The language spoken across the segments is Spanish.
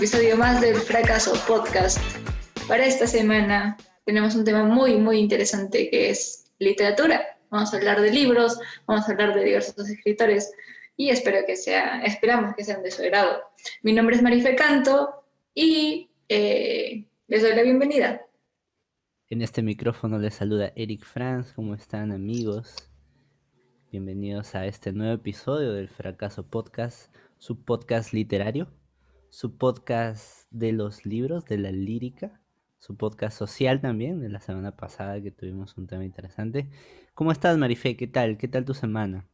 episodio más del Fracaso Podcast. Para esta semana tenemos un tema muy, muy interesante que es literatura. Vamos a hablar de libros, vamos a hablar de diversos escritores y esperamos que sean de su agrado. Mi nombre es Marife Canto y les doy la bienvenida. En este micrófono les saluda Eric Franz. ¿Cómo están, amigos? Bienvenidos a este nuevo episodio del Fracaso Podcast, su podcast literario, su podcast de los libros, de la lírica, su podcast social también, de la semana pasada que tuvimos un tema interesante. ¿Cómo estás, Marife? ¿Qué tal? ¿Qué tal tu semana?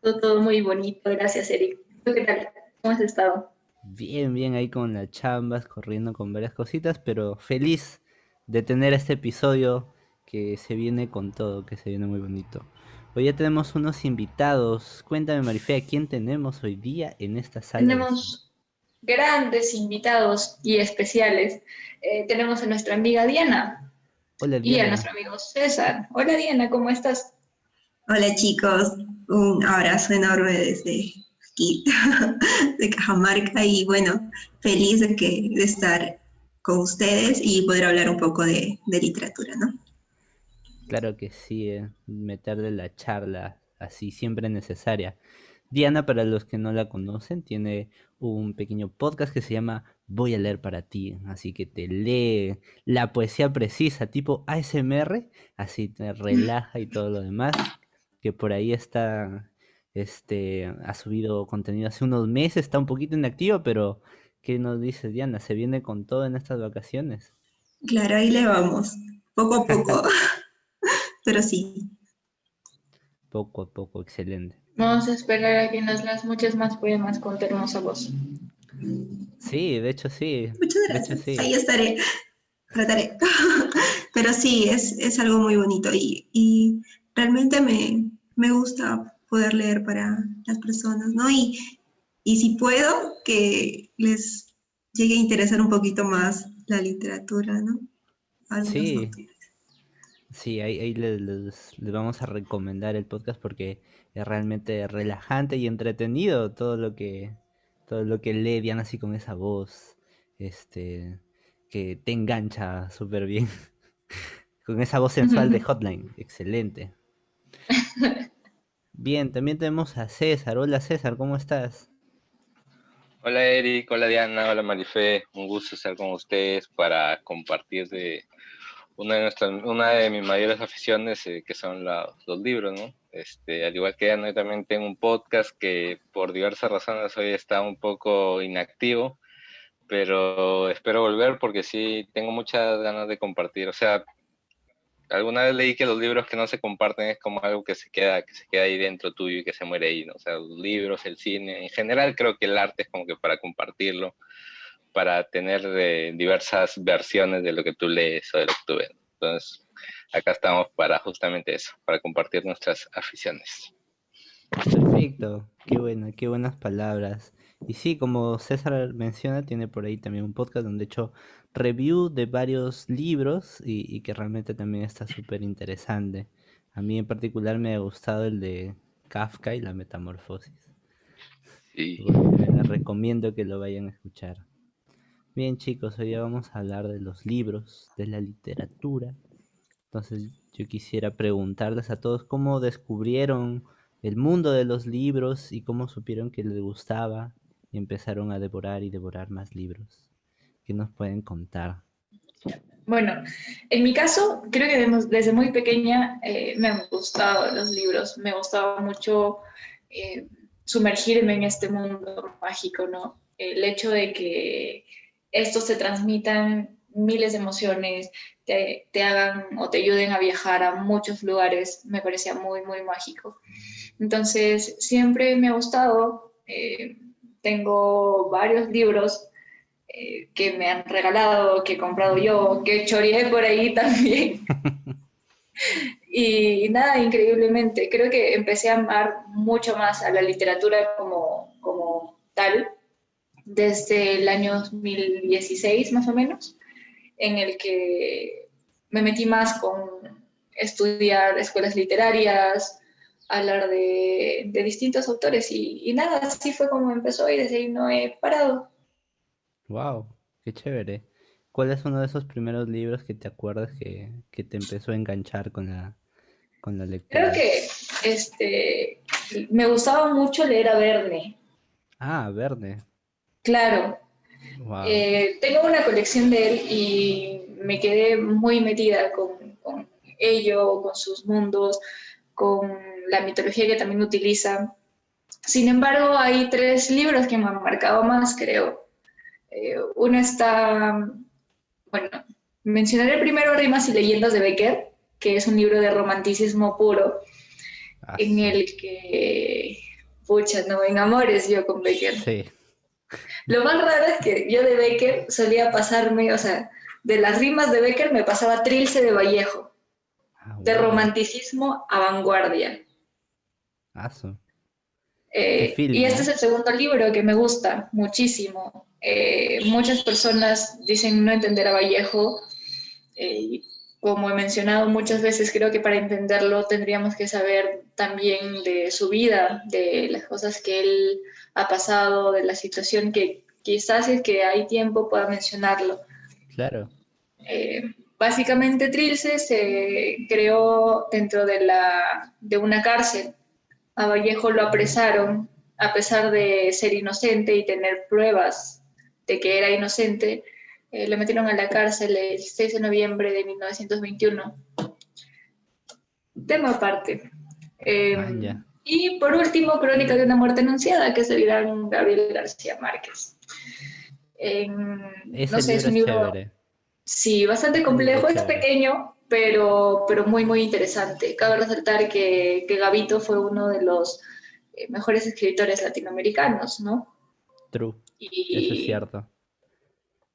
Todo muy bonito, gracias, Eric. ¿Tú qué tal? ¿Cómo has estado? Bien, bien, ahí con las chambas, corriendo con varias cositas, pero feliz de tener este episodio que se viene con todo, que se viene muy bonito. Hoy ya tenemos unos invitados. Cuéntame, Marifé, ¿a quién tenemos hoy día en esta sala de cine? Tenemos grandes invitados y especiales. Tenemos a nuestra amiga Diana Hola, y a Diana. nuestro amigo César. Hola Diana, ¿cómo estás? Hola chicos, un abrazo enorme desde aquí, de Cajamarca, y bueno, feliz de estar con ustedes y poder hablar un poco de literatura, ¿no? Claro que sí, meterle la charla así siempre necesaria. Diana, para los que no la conocen, tiene un pequeño podcast que se llama Voy a leer para ti, así que te lee la poesía precisa, tipo ASMR, así te relaja y todo lo demás, que por ahí está, ha subido contenido hace unos meses, está un poquito inactivo, pero ¿qué nos dices, Diana? ¿Se viene con todo en estas vacaciones? Claro, ahí le vamos, poco a poco, pero sí. Poco a poco, excelente. Vamos a esperar a que nos leas muchos más poemas con tu hermosa voz. Sí, de hecho sí, Muchas de hecho gracias, sí. ahí estaré, trataré. Pero sí, es algo muy bonito y realmente me gusta poder leer para las personas, ¿no? Y si puedo, que les llegue a interesar un poquito más la literatura, ¿no? Algunos Sí, autores. sí, ahí les vamos a recomendar el podcast porque es realmente relajante y entretenido todo lo que lee Diana así con esa voz, este, que te engancha súper bien, con esa voz sensual de Hotline, excelente. Bien, también tenemos a César. Hola César, ¿cómo estás? Hola Eric, hola Diana, hola Marifé, un gusto estar con ustedes para compartir de una de mis mayores aficiones que son los libros, ¿no? Al igual que Diana, yo también tengo un podcast que por diversas razones hoy está un poco inactivo, pero espero volver porque sí tengo muchas ganas de compartir. O sea, alguna vez leí que los libros que no se comparten es como algo que se queda ahí dentro tuyo y que se muere ahí, ¿no? O sea, los libros, el cine, en general creo que el arte es como que para compartirlo, para tener diversas versiones de lo que tú lees o de lo que tú ves. Entonces, acá estamos para justamente eso, para compartir nuestras aficiones. Perfecto, qué bueno, qué buenas palabras. Y sí, como César menciona, tiene por ahí también un podcast donde he hecho review de varios libros y que realmente también está súper interesante. A mí en particular me ha gustado el de Kafka y la Metamorfosis. Sí. Les recomiendo que lo vayan a escuchar. Bien, chicos, hoy ya vamos a hablar de los libros, de la literatura. Entonces yo quisiera preguntarles a todos cómo descubrieron el mundo de los libros y cómo supieron que les gustaba y empezaron a devorar y devorar más libros. ¿Qué nos pueden contar? Bueno, en mi caso, creo que desde muy pequeña me han gustado los libros, me gustaba mucho sumergirme en este mundo mágico, ¿no? El hecho de que estos te transmitan miles de emociones, te hagan o te ayuden a viajar a muchos lugares, me parecía muy, muy mágico. Entonces, siempre me ha gustado, tengo varios libros que me han regalado, que he comprado yo, que choreé por ahí también. Y nada, increíblemente, creo que empecé a amar mucho más a la literatura como tal desde el año 2016 más o menos, en el que me metí más con estudiar escuelas literarias, hablar de distintos autores y nada, así fue como empezó y desde ahí no he parado. Wow, qué chévere. ¿Cuál es uno de esos primeros libros que te acuerdas que te empezó a enganchar con la Creo lectura? que me gustaba mucho leer a Verne. Ah, Verde. Claro, Wow. tengo una colección de él y me quedé muy metida con ello, con sus mundos, con la mitología que también utiliza. Sin embargo, hay tres libros que me han marcado más, creo. Uno está, bueno, mencionaré primero Rimas y Leyendas de Becker, que es un libro de romanticismo puro, en Aso. el que, pucha, no me enamores yo con Becker. Sí. Lo más raro es que yo de Becker solía pasarme, o sea, de las rimas de Becker me pasaba Trilce de Vallejo, Ah, de wow. romanticismo a vanguardia. Aso. Qué Y feeling, este es ¿ah? el segundo libro que me gusta muchísimo. Muchas personas dicen no entender a Vallejo. Y como he mencionado muchas veces, creo que para entenderlo tendríamos que saber también de su vida, de las cosas que él ha pasado, de la situación que quizás si es que hay tiempo pueda mencionarlo. Claro. Eh, Básicamente Trilce se creó dentro de una cárcel. A Vallejo lo apresaron a pesar de ser inocente y tener pruebas de que era inocente. Lo metieron a la cárcel el 6 de noviembre de 1921. Tema aparte. Man, ya. Y por último, Crónica de una muerte anunciada, que es el gran Gabriel García Márquez. No Ese sé, es libro un es libro, chévere. sí, bastante Ese libro es complejo, es chévere. pequeño, pero muy, muy interesante. Cabe resaltar que Gavito fue uno de los mejores escritores latinoamericanos, ¿no? True. Eso es Y cierto.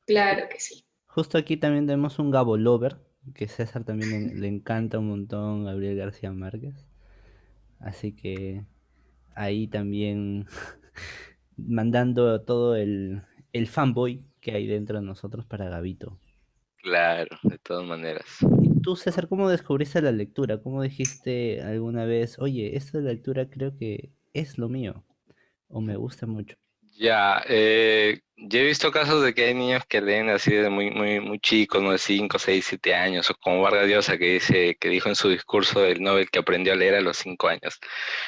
claro que sí. Justo aquí también tenemos un Gabo Lover, que César también le encanta un montón Gabriel García Márquez. Así que ahí también mandando todo el fanboy que hay dentro de nosotros para Gabito. Claro, de todas maneras. ¿Y tú, César, cómo descubriste la lectura? ¿Cómo dijiste alguna vez, oye, esto de la lectura creo que es lo mío o me gusta mucho? Ya, yo he visto casos de que hay niños que leen así de muy, muy, muy chicos, ¿no? De 5, 6, 7 años, o como Vargas Llosa que dice, que dijo en su discurso del Nobel que aprendió a leer a los 5 años.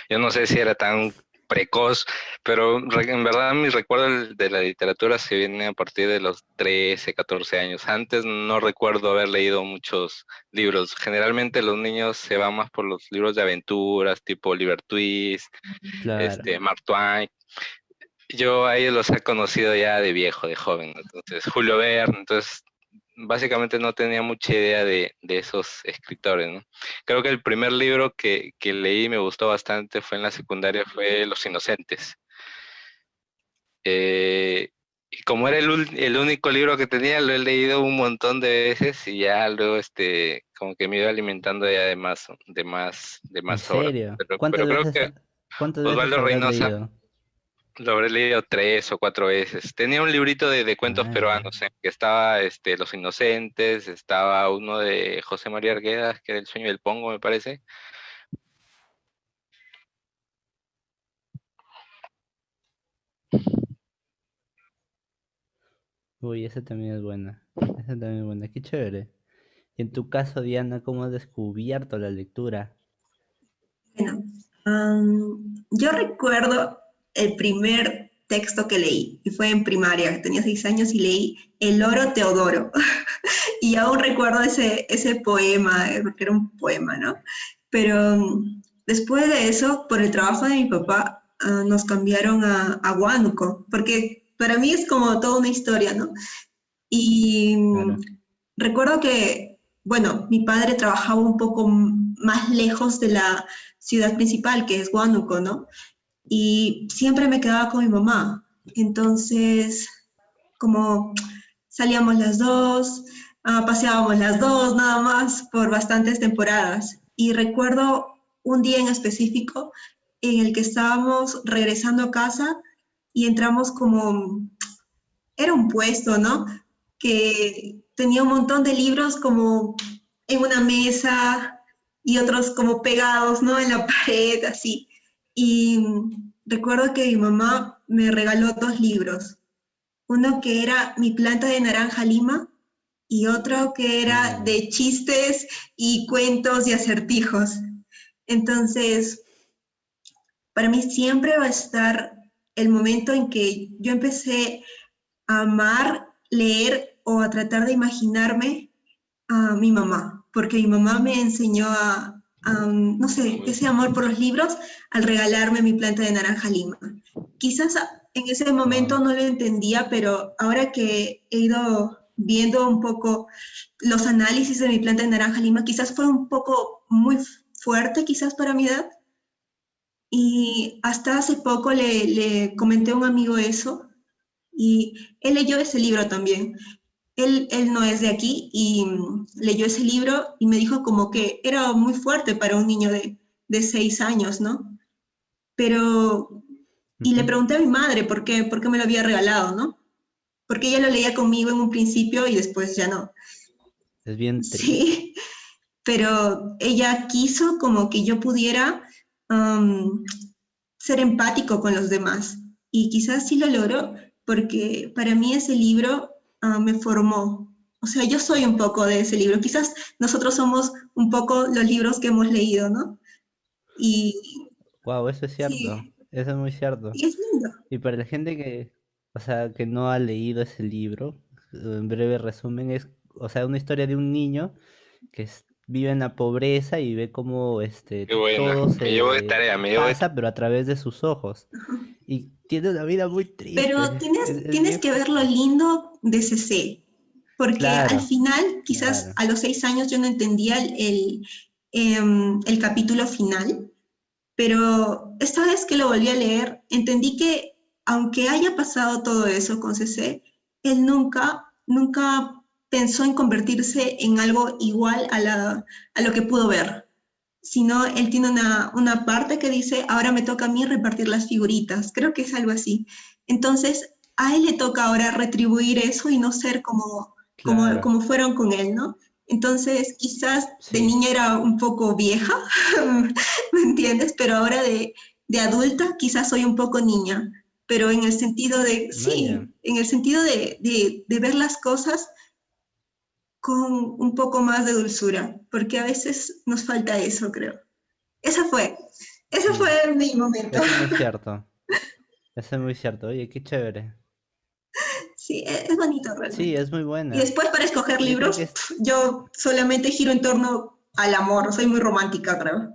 Yo no sé si era tan precoz, pero en verdad mi recuerdo de la literatura se viene a partir de los 13, 14 años. Antes no recuerdo haber leído muchos libros. Generalmente los niños se van más por los libros de aventuras, tipo Oliver Twist, Claro, Mark Twain. Yo a ellos los he conocido ya de viejo, de joven, ¿no? Entonces Julio Verne, entonces básicamente no tenía mucha idea de esos escritores, ¿no? Creo que el primer libro que leí y me gustó bastante fue en la secundaria, fue Los Inocentes. Y como era el único libro que tenía, lo he leído un montón de veces y ya luego como que me iba alimentando ya de ¿en más obras. serio? Pero creo que Cuántas veces Osvaldo habrás Reynosa leído? lo habré leído 3 o 4 veces. Tenía un librito de cuentos Man, ya. peruanos, que estaba Los Inocentes, estaba uno de José María Arguedas, que era El sueño del Pongo, me parece. Uy, esa también es buena. Esa también es buena. Qué chévere. Y en tu caso, Diana, ¿cómo has descubierto la lectura? Bueno, yo recuerdo el primer texto que leí, y fue en primaria, tenía 6 años y leí El Oro Teodoro. Y aún recuerdo ese poema, porque era un poema, ¿no? Pero después de eso, por el trabajo de mi papá, nos cambiaron a Huánuco, porque para mí es como toda una historia, ¿no? Y Claro. recuerdo que, bueno, mi padre trabajaba un poco más lejos de la ciudad principal, que es Huánuco, ¿no? Y siempre me quedaba con mi mamá. Entonces, como salíamos las dos, paseábamos las dos nada más por bastantes temporadas. Y recuerdo un día en específico en el que estábamos regresando a casa y entramos como, era un puesto, ¿no? Que tenía un montón de libros como en una mesa y otros como pegados, ¿no? En la pared, así. Y recuerdo que mi mamá me regaló 2 libros. uno que era Mi planta de naranja lima y otro que era Mm, de chistes y cuentos y acertijos. Entonces, para mí siempre va a estar el momento en que yo empecé a amar, leer o a tratar de imaginarme a mi mamá, porque mi mamá me enseñó no sé, ese amor por los libros al regalarme Mi planta de naranja lima. Quizás en ese momento wow. no lo entendía, pero ahora que he ido viendo un poco los análisis de Mi planta de naranja lima, quizás fue un poco muy fuerte, quizás para mi edad, y hasta hace poco le comenté a un amigo eso, y él leyó ese libro también. Él no es de aquí y leyó ese libro y me dijo como que era muy fuerte para un niño de 6 años, ¿no? Pero, y le Ujú. pregunté a mi madre por qué me lo había regalado, ¿no? Porque ella lo leía conmigo en un principio y después ya no. Es bien triste. Sí, pero ella quiso como que yo pudiera um, ser empático con los demás. Y quizás sí lo logró, porque para mí ese libro me formó. O sea, yo soy un poco de ese libro. Quizás nosotros somos un poco los libros que hemos leído, ¿no? Y Wow, eso es cierto. sí, Eso es muy cierto. y es lindo. Y para la gente que, o sea, que no ha leído ese libro, en breve resumen es, o sea, una historia de un niño que vive en la pobreza y ve cómo Qué buena. todo Me llevo de se tarea, me llevo de pasa, pero a través de sus ojos. Y tiene una vida muy Pero triste. Es tienes bien que ver lo lindo de CC, porque al claro, final, quizás claro. a los 6 años yo no entendía el capítulo final, pero esta vez que lo volví a leer, entendí que aunque haya pasado todo eso con CC, él nunca pensó en convertirse en algo igual a lo que pudo ver, sino él tiene una parte que dice, ahora me toca a mí repartir las figuritas, creo que es algo así. Entonces, a él le toca ahora retribuir eso y no ser Claro, como fueron con él, ¿no? Entonces, quizás de sí. niña era un poco vieja, ¿me entiendes? Pero ahora de adulta quizás soy un poco niña, pero en el sentido de, Vaya. sí, en el sentido de ver las cosas con un poco más de dulzura, porque a veces nos falta eso, creo. Esa fue, ese fue Sí. mi momento. Eso es muy cierto. Eso es muy cierto. Oye, qué chévere. Sí, es bonito Sí, realmente. es muy Y buena. después para escoger Yo creo que libros, es yo solamente giro en torno al amor, soy muy romántica, creo.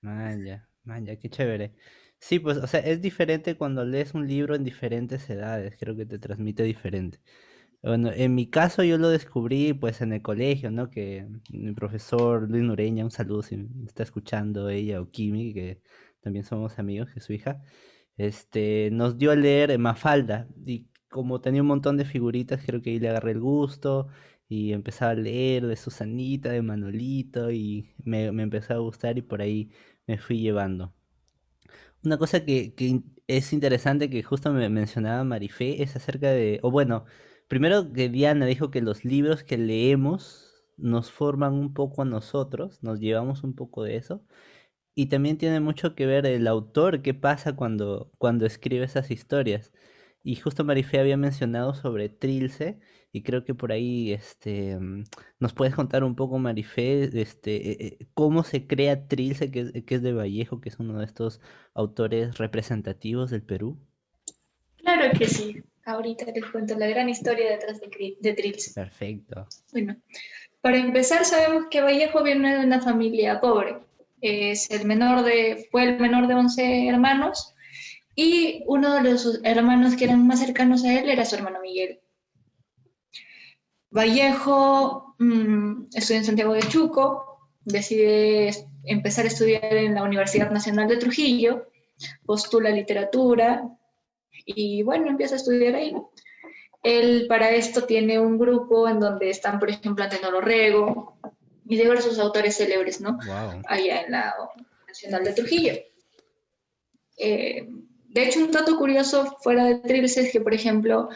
Manja, qué chévere. Sí, pues, o sea, es diferente cuando lees un libro en diferentes edades, creo que te transmite diferente. Bueno, en mi caso yo lo descubrí pues en el colegio, ¿no? Que mi profesor Luis Nureña, un saludo si me está escuchando ella o Kimi, que también somos amigos, que es su hija, nos dio a leer Mafalda y como tenía un montón de figuritas, creo que ahí le agarré el gusto y empezaba a leer de Susanita, de Manolito y me empezó a gustar y por ahí me fui llevando. Una cosa que es interesante que justo me mencionaba Marifé es acerca de, o bueno, primero que Diana dijo que los libros que leemos nos forman un poco a nosotros, nos llevamos un poco de eso, y también tiene mucho que ver el autor, qué pasa cuando escribe esas historias. Y justo Marifé había mencionado sobre Trilce, y creo que por ahí nos puedes contar un poco, Marifé, cómo se crea Trilce, que es de Vallejo, que es uno de estos autores representativos del Perú. Claro que sí. Ahorita les cuento la gran historia detrás de Trilce. Perfecto. Bueno, para empezar, sabemos que Vallejo viene de una familia pobre. Fue el menor de 11 hermanos y uno de los hermanos que eran más cercanos a él era su hermano Miguel. Vallejo estudia en Santiago de Chuco, decide empezar a estudiar en la Universidad Nacional de Trujillo, postula literatura y bueno, empieza a estudiar ahí. Él para esto tiene un grupo en donde están, por ejemplo, Antenor Orrego y diversos autores célebres, ¿no? Wow. Allá en la Nacional de Trujillo. De hecho, un dato curioso fuera de Trilce es que, por ejemplo,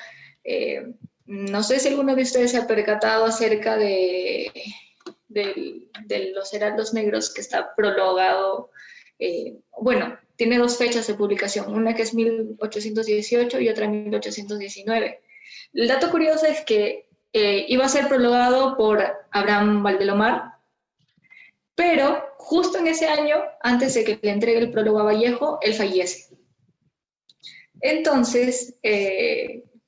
no sé si alguno de ustedes se ha percatado acerca de los heraldos negros que está prologado Bueno, tiene dos fechas de publicación, una que es 1818 y otra 1819. El dato curioso es que iba a ser prologado por Abraham Valdelomar, pero justo en ese año, antes de que le entregue el prólogo a Vallejo, él fallece. Entonces,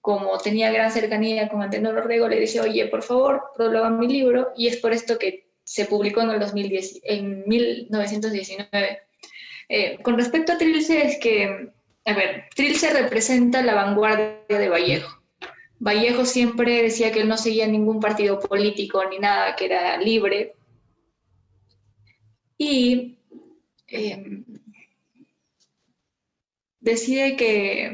como tenía gran cercanía con Antenor Orrego, le dice, oye, por favor, próloga mi libro, y es por esto que se publicó en el 2010, en 1919. Con respecto a Trilce, es que, a ver, Trilce representa la vanguardia de Vallejo. Vallejo siempre decía que él no seguía ningún partido político ni nada, que era libre. Y decide que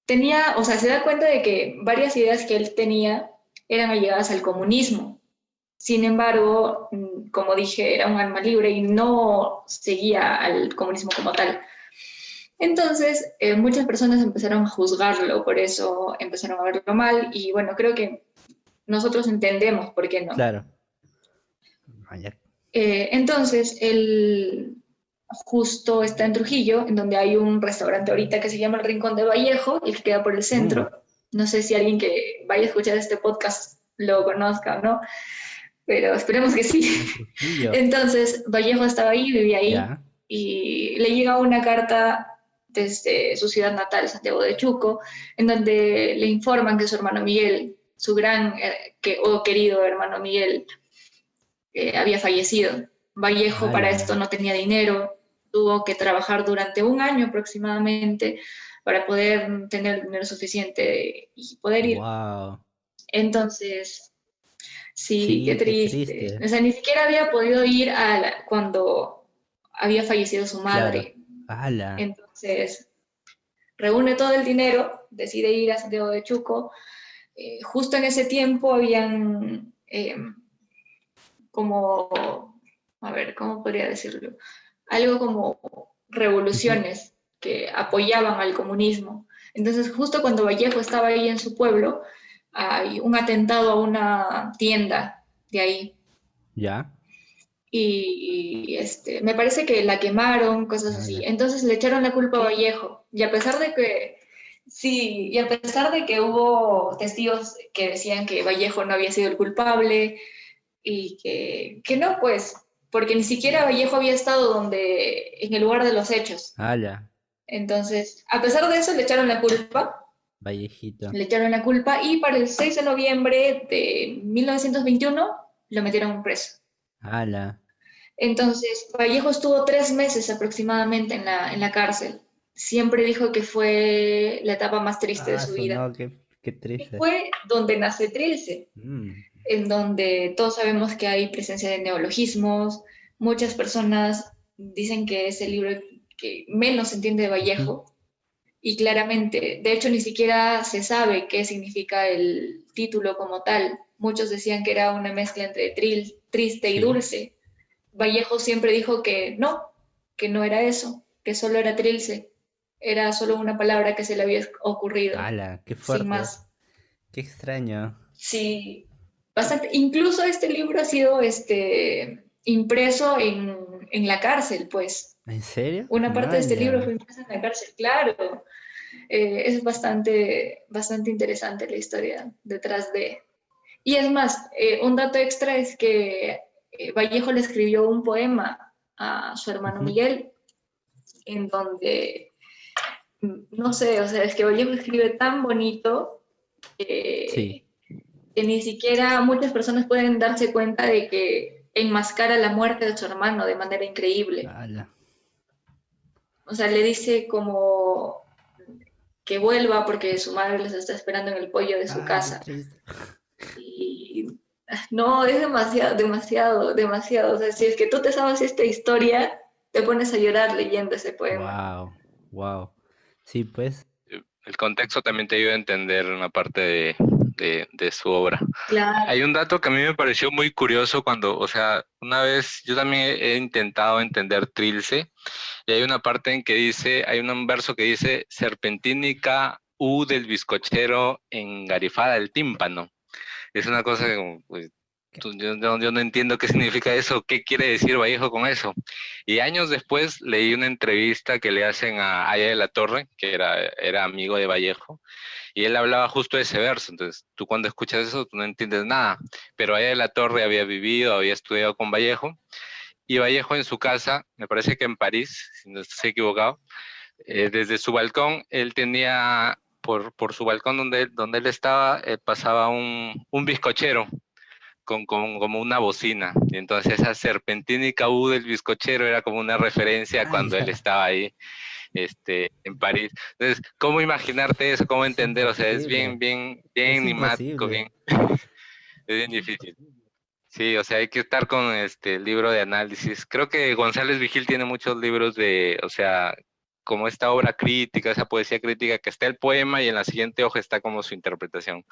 tenía, o sea, se da cuenta de que varias ideas que él tenía eran allegadas al comunismo. Sin embargo, como dije, era un alma libre y no seguía al comunismo como tal. Entonces, muchas personas empezaron a juzgarlo, por eso empezaron a verlo mal, y bueno, creo que nosotros entendemos por qué no. Claro. Vaya. Entonces, él justo está en Trujillo, en donde hay un restaurante ahorita que se llama El Rincón de Vallejo, y que queda por el centro. No sé si alguien que vaya a escuchar este podcast lo conozca o no, pero esperemos que sí. Trujillo. Entonces, Vallejo estaba ahí, vivía ahí, Ya. y le llega una carta desde su ciudad natal, Santiago de Chuco, en donde le informan que su hermano Miguel, su gran querido hermano Miguel, había fallecido. Vallejo para esto no tenía dinero, tuvo que trabajar durante un año aproximadamente para poder tener el dinero suficiente y poder ir. Wow. Entonces, sí, qué triste. triste. O sea, ni siquiera había podido ir cuando había fallecido su madre. Claro. ¡Hala! Entonces, reúne todo el dinero, decide ir a Santiago de Chuco. Justo en ese tiempo habían como, a ver, ¿cómo podría decirlo? Algo como revoluciones que apoyaban al comunismo. Entonces, justo cuando Vallejo estaba ahí en su pueblo, hay un atentado a una tienda de ahí. ¿Ya? Y me parece que la quemaron, cosas así. Entonces le echaron la culpa a Vallejo. Y a pesar de que, sí, y a pesar de que hubo testigos que decían que Vallejo no había sido el culpable y que no, pues, porque ni siquiera Vallejo había estado en el lugar de los hechos. ¡Hala! Entonces, a pesar de eso, le echaron la culpa. Vallejito. Le echaron la culpa y para el 6 de noviembre de 1921 lo metieron preso. ¡Hala! Entonces, Vallejo estuvo 3 meses aproximadamente en la cárcel. Siempre dijo que fue la etapa más triste de su vida. No, qué triste. Y fue donde nace Trilce, en donde todos sabemos que hay presencia de neologismos. Muchas personas dicen que es el libro que menos se entiende de Vallejo. Y claramente, de hecho, ni siquiera se sabe qué significa el título como tal. Muchos decían que era una mezcla entre triste y dulce. Vallejo siempre dijo que no era eso, que solo era Trilce. Era solo una palabra que se le había ocurrido. ¡Hala! ¡Qué fuerte! Sin más. ¡Qué extraño! Sí, bastante. Incluso este libro ha sido impreso en la cárcel, pues. ¿En serio? Una parte de este libro fue impresa en la cárcel, claro. Es bastante interesante la historia detrás de... Y es más, un dato extra es que Vallejo le escribió un poema a su hermano Miguel, en donde, no sé, o sea, es que Vallejo escribe tan bonito que ni siquiera muchas personas pueden darse cuenta de que enmascara la muerte de su hermano de manera increíble. ¡Hala! O sea, le dice como que vuelva porque su madre les está esperando en el pollo de su casa. Y no, es demasiado. O sea, si es que tú te sabes esta historia, te pones a llorar leyendo ese poema. Wow. Sí, pues. El contexto también te ayuda a entender una parte de su obra. Claro. Hay un dato que a mí me pareció muy curioso cuando, o sea, una vez yo también he intentado entender Trilce, y hay una parte en que dice, hay un verso que dice, serpentínica U del bizcochero engarifada el tímpano. Es una cosa que, pues, Yo no entiendo qué significa eso, qué quiere decir Vallejo con eso. Y años después leí una entrevista que le hacen a Aya de la Torre, que era amigo de Vallejo, y él hablaba justo de ese verso. Entonces, tú cuando escuchas eso, tú no entiendes nada. Pero Aya de la Torre había vivido, había estudiado con Vallejo, y Vallejo en su casa, me parece que en París, si no estoy equivocado, desde su balcón, él tenía, por su balcón donde él estaba, pasaba un bizcochero como una bocina. Y entonces esa serpentínica U del bizcochero era como una referencia Ah, cuando él ya. estaba ahí en París. Entonces, ¿cómo imaginarte eso? ¿Cómo Es entender? O sea, es bien, imposible. bien, bien Es enigmático, imposible. bien, es bien difícil. Sí, o sea, hay que estar con el libro de análisis. Creo que González Vigil tiene muchos libros o sea, como esta obra crítica, esa poesía crítica, que está el poema y en la siguiente hoja está como su interpretación.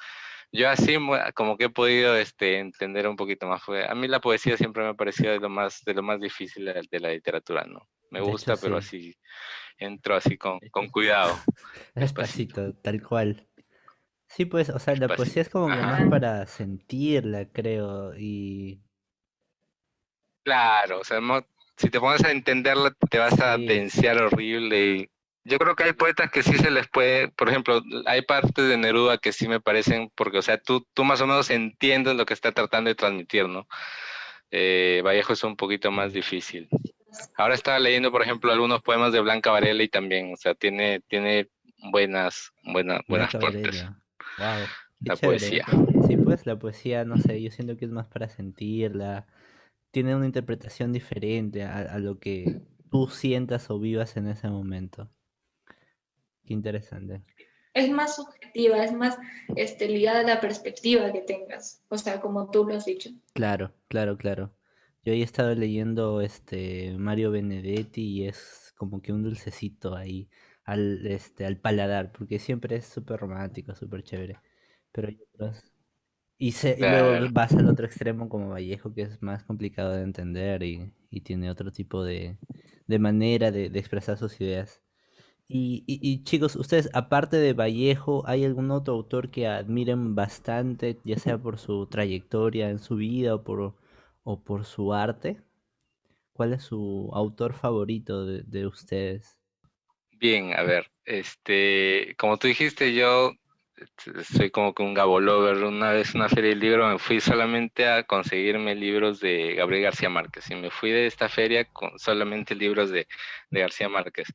Yo así como que he podido entender un poquito más. A mí la poesía siempre me ha parecido de lo más difícil de la literatura, ¿no? Me De hecho, gusta, pero sí. así entro así con cuidado, despacito, Despacito, tal cual. Sí, pues, o sea, la poesía despacito. es como que Ajá. más Ah, para sentirla, creo, y Claro, o sea, si te pones a entenderla, te vas a sí, densear horrible. Y yo creo que hay poetas que sí se les puede, por ejemplo, hay partes de Neruda que sí me parecen, porque, o sea, tú más o menos entiendes lo que está tratando de transmitir, ¿no? Vallejo es un poquito más difícil. Ahora estaba leyendo, por ejemplo, algunos poemas de Blanca Varela y también, o sea, tiene buenas Blanca partes Varela. Wow, qué la chévere. poesía. Sí, pues la poesía, no sé, yo siento que es más para sentirla. Tiene una interpretación diferente a lo que tú sientas o vivas en ese momento. Qué interesante. es más subjetiva, es más ligada a la perspectiva que tengas, o sea, como tú lo has dicho. Claro, claro, claro. Yo he estado leyendo Mario Benedetti y es como que un dulcecito ahí al paladar, porque siempre es súper romántico, súper chévere. Pero hay otros. Y luego Claro. vas al otro extremo como Vallejo, que es más complicado de entender y tiene otro tipo de manera de expresar sus ideas. Y chicos, ustedes, aparte de Vallejo, ¿hay algún otro autor que admiren bastante, ya sea por su trayectoria en su vida o por su arte? ¿Cuál es su autor favorito de ustedes? Bien, a ver, como tú dijiste, yo soy como que un Gabo lover. Una vez en una feria del libro me fui solamente a conseguirme libros de Gabriel García Márquez y me fui de esta feria con solamente libros de García Márquez.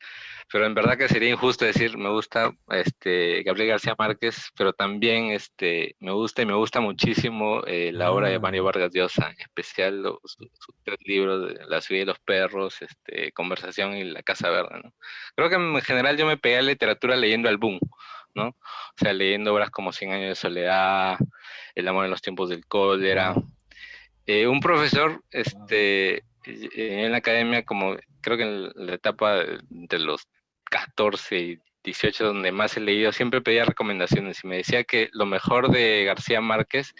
Pero en verdad que sería injusto decir, me gusta Gabriel García Márquez, pero también me gusta muchísimo la obra de Mario Ah, Vargas Llosa, en especial sus tres libros de La ciudad y los perros, Conversación y La Casa Verde, ¿no? Creo que en general yo me pegué a la literatura leyendo al boom, ¿no? O sea, leyendo obras como Cien años de soledad, El amor en los tiempos del cólera. wow. Un profesor en la academia, como creo que en la etapa de los 14 y 18, donde más he leído, siempre pedía recomendaciones y me decía que lo mejor de García Márquez,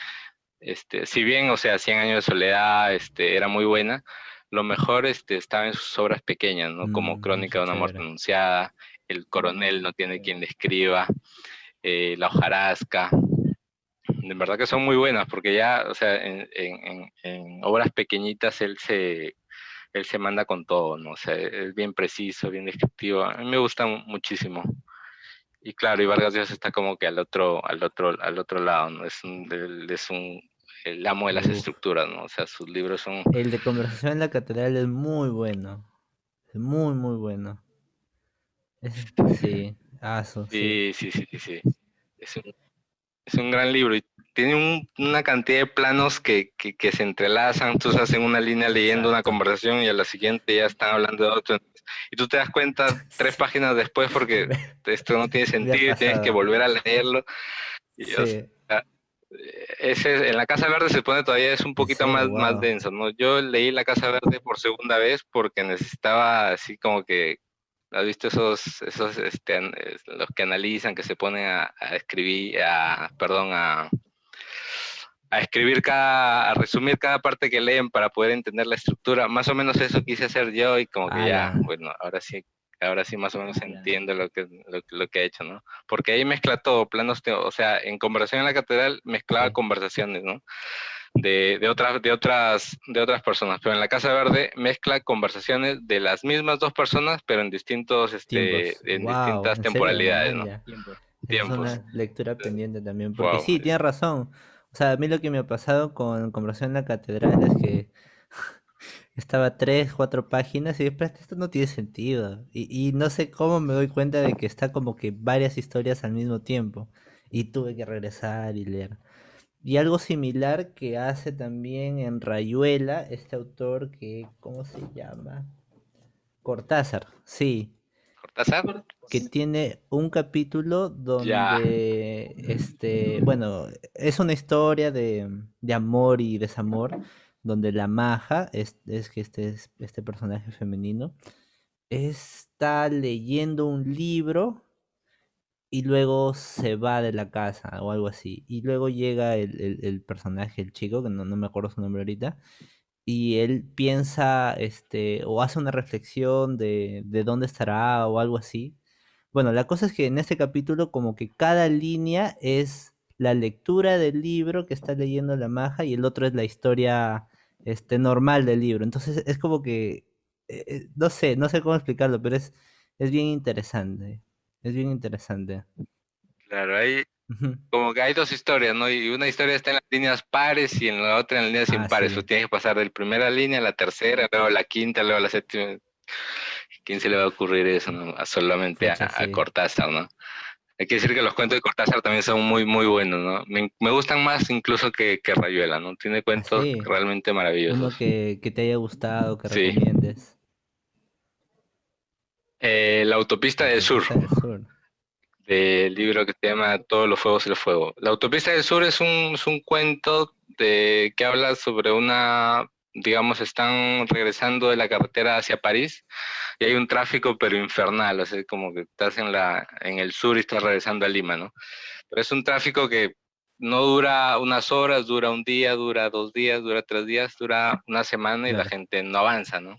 si bien, o sea, Cien años de soledad era muy buena, lo mejor estaba en sus obras pequeñas, ¿no? Como Qué Crónica de una muerte chévere. anunciada, El coronel no tiene quien le escriba, La hojarasca. De verdad que son muy buenas, porque ya, o sea, en obras pequeñitas él se manda con todo, ¿no? O sea, es bien preciso, bien descriptivo. A mí me gusta muchísimo. Y claro, y Vargas Llosa está como que al otro lado, ¿no? El amo de las Uf. estructuras, ¿no? O sea, sus libros son. El de Conversación en la Catedral es muy bueno. Es muy, muy bueno. Sí, sí. Sí, sí, sí, sí, sí. Es un, es un gran libro y tiene una cantidad de planos que se entrelazan. Tú estás en una línea leyendo una Exacto. conversación y a la siguiente ya están hablando de otro. Y tú te das cuenta 3 páginas después porque Me, esto no tiene me ha sentido y tienes que pasado. volver a leerlo. Y, o Sí, sea, en La Casa Verde se pone todavía, es un en poquito serio, más wow. denso, ¿no? Yo leí La Casa Verde por segunda vez porque necesitaba así como que, ¿has visto los que analizan, que se ponen a escribir, perdón, a resumir cada parte que leen para poder entender la estructura? Más o menos eso quise hacer yo y como que ya, Ala. bueno, ahora sí más o menos entiendo lo que ha hecho, ¿no? Porque ahí mezcla todo, planos, o sea, en Conversación en la Catedral mezclaba Sí. conversaciones, ¿no? de otras personas. Pero en La Casa Verde mezcla conversaciones de las mismas dos personas, pero en distintas Wow, en serio, temporalidades, ¿no? man, ya. Esa es Tiempos. una lectura pendiente también, porque Wow. sí, tienes razón. O sea, a mí lo que me ha pasado con Conversación en la Catedral es que estaba 3, 4 páginas y después esto no tiene sentido. Y no sé cómo me doy cuenta de que está como que varias historias al mismo tiempo. Y tuve que regresar y leer. Y algo similar que hace también en Rayuela, este autor que, ¿cómo se llama? Cortázar, sí, ¿Cortázar? que tiene un capítulo Ya. donde, bueno, es una historia de amor y desamor, donde la maja, es que este personaje femenino, está leyendo un libro y luego se va de la casa o algo así. Y luego llega el personaje, el chico, que no me acuerdo su nombre ahorita, y él piensa, o hace una reflexión de dónde estará o algo así. Bueno, la cosa es que en este capítulo como que cada línea es la lectura del libro que está leyendo la maja y el otro es la historia, normal del libro. Entonces es como que, no sé cómo explicarlo, pero es bien interesante. Es bien interesante. Claro, hay Ujú. como que hay dos historias, ¿no? Y una historia está en las líneas pares y en la otra en las líneas Ah, impares. Pues sí. tienes que pasar de la primera línea a la tercera, luego a la quinta, luego a la séptima. ¿Quién se le va a ocurrir eso, no? Solamente a, Pucha, a sí. Cortázar, ¿no? Hay que decir que los cuentos de Cortázar también son muy, muy buenos, ¿no? Me gustan más incluso que Rayuela, ¿no? Tiene Ah, cuentos sí. realmente Uno maravillosos. que te haya gustado, que Sí. recomiendes. La autopista del sur, Autopista del Sur. del libro que se llama Todos los fuegos y el fuego. La autopista del sur es un cuento que habla sobre digamos, están regresando de la carretera hacia París y hay un tráfico pero infernal, o sea, como que estás en el sur y estás regresando a Lima, ¿no? Pero es un tráfico que no dura unas horas, dura un día, dura 2 días, dura 3 días, dura una semana y la Claro. gente no avanza, ¿no?